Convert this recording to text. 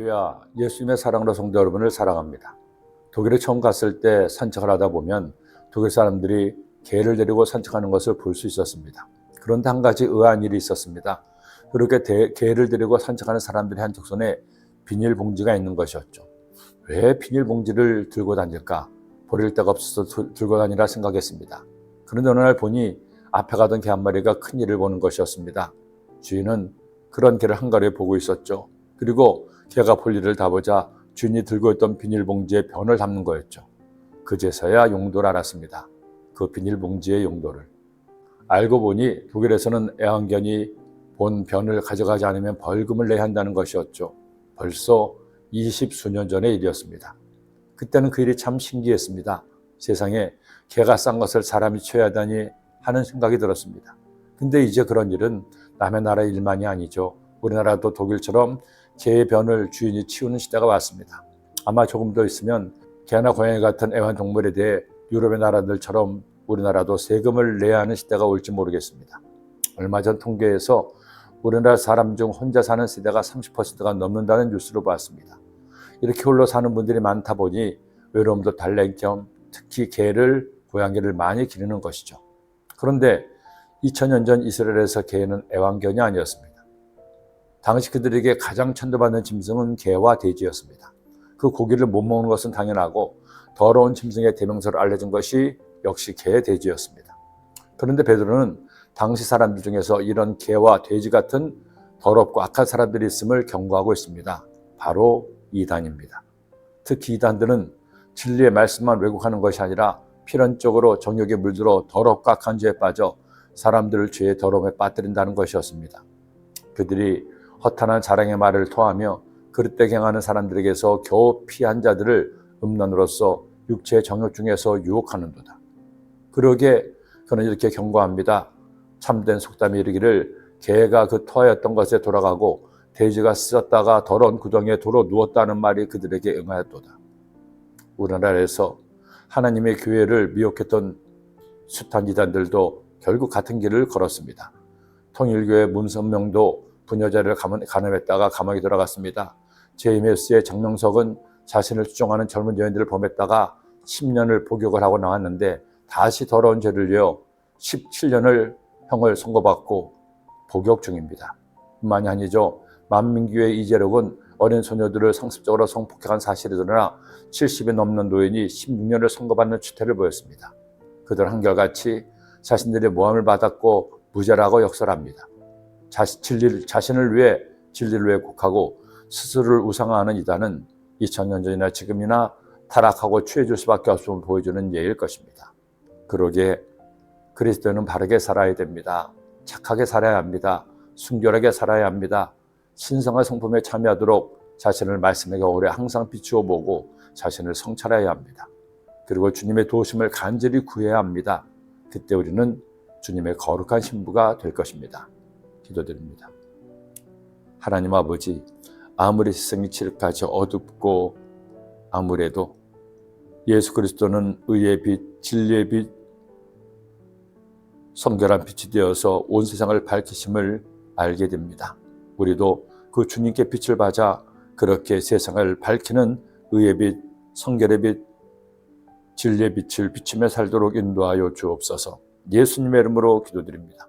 할렐루야, 예수님의 사랑으로 성도 여러분을 사랑합니다. 독일에 처음 갔을 때 산책을 하다 보면 독일 사람들이 개를 데리고 산책하는 것을 볼 수 있었습니다. 그런데 한 가지 의아한 일이 있었습니다. 그렇게 개를 데리고 산책하는 사람들의 한쪽 손에 비닐봉지가 있는 것이었죠. 왜 비닐봉지를 들고 다닐까? 버릴 데가 없어서 들고 다니라 생각했습니다. 그런데 어느 날 보니 앞에 가던 개 한 마리가 큰일을 보는 것이었습니다. 주인은 그런 개를 한가로이 보고 있었죠. 그리고 개가 볼 일을 다 보자 주인이 들고 있던 비닐봉지에 변을 담는 거였죠. 그제서야 용도를 알았습니다. 그 비닐봉지의 용도를. 알고 보니 독일에서는 애완견이 본 변을 가져가지 않으면 벌금을 내야 한다는 것이었죠. 벌써 20수년 전의 일이었습니다. 그때는 그 일이 참 신기했습니다. 세상에 개가 싼 것을 사람이 쳐야 하다니 하는 생각이 들었습니다. 근데 이제 그런 일은 남의 나라 일만이 아니죠. 우리나라도 독일처럼 개의 변을 주인이 치우는 시대가 왔습니다. 아마 조금 더 있으면 개나 고양이 같은 애완동물에 대해 유럽의 나라들처럼 우리나라도 세금을 내야 하는 시대가 올지 모르겠습니다. 얼마 전 통계에서 우리나라 사람 중 혼자 사는 세대가 30%가 넘는다는 뉴스를 봤습니다. 이렇게 홀로 사는 분들이 많다 보니 외로움도 달랠 겸 특히 개를, 고양이를 많이 기르는 것이죠. 그런데 2000년 전 이스라엘에서 개는 애완견이 아니었습니다. 당시 그들에게 가장 천대받는 짐승은 개와 돼지였습니다. 그 고기를 못 먹는 것은 당연하고 더러운 짐승의 대명사로 알려진 것이 역시 개, 돼지였습니다. 그런데 베드로는 당시 사람들 중에서 이런 개와 돼지 같은 더럽고 악한 사람들이 있음을 경고하고 있습니다. 바로 이단입니다. 특히 이단들은 진리의 말씀만 왜곡하는 것이 아니라 필연적으로 정욕에 물들어 더럽고 악한 죄에 빠져 사람들을 죄의 더러움에 빠뜨린다는 것이었습니다. 그들이 허탄한 자랑의 말을 토하며 그릇되게 행하는 사람들에게서 겨우 피한 자들을 음란으로서 육체의 정욕 중에서 유혹하는도다. 그러기에 그는 이렇게 경고합니다. 참된 속담이 이르기를 개가 그 토하였던 것에 돌아가고 돼지가 쓰었다가 더러운 구덩이에 도로 누웠다는 말이 그들에게 응하였도다. 우리나라에서 하나님의 교회를 미혹했던 숱한 이단들도 결국 같은 길을 걸었습니다. 통일교회 문선명도 부녀자를 간음했다가 감옥에 들어갔습니다. JMS의 정명석은 자신을 추종하는 젊은 여인들을 범했다가 10년을 복역을 하고 나왔는데 다시 더러운 죄를 지어 17년을 형을 선고받고 복역 중입니다. 뿐만이 아니죠. 만민교회 이재록은 어린 소녀들을 상습적으로 성폭행한 사실이 드러나 70이 넘는 노인이 16년을 선고받는 추태를 보였습니다. 그들 한결같이 자신들이 모함을 받았고 무죄라고 역설합니다. 자신을 위해 진리를 왜곡하고 스스로를 우상화하는 이단은 2000년 전이나 지금이나 타락하고 취해질 수밖에 없음을 보여주는 예일 것입니다. 그러기에 그리스도는 바르게 살아야 됩니다. 착하게 살아야 합니다. 순결하게 살아야 합니다. 신성한 성품에 참여하도록 자신을 말씀에게 오래 항상 비추어 보고 자신을 성찰해야 합니다. 그리고 주님의 도우심을 간절히 구해야 합니다. 그때 우리는 주님의 거룩한 신부가 될 것입니다. 기도드립니다. 하나님 아버지, 아무리 세상이 칠흑하지 어둡고 아무래도 예수 그리스도는 의의 빛, 진리의 빛, 성결한 빛이 되어서 온 세상을 밝히심을 알게 됩니다. 우리도 그 주님께 빛을 받아 그렇게 세상을 밝히는 의의 빛, 성결의 빛, 진리의 빛을 비추며 살도록 인도하여 주옵소서. 예수님의 이름으로 기도드립니다.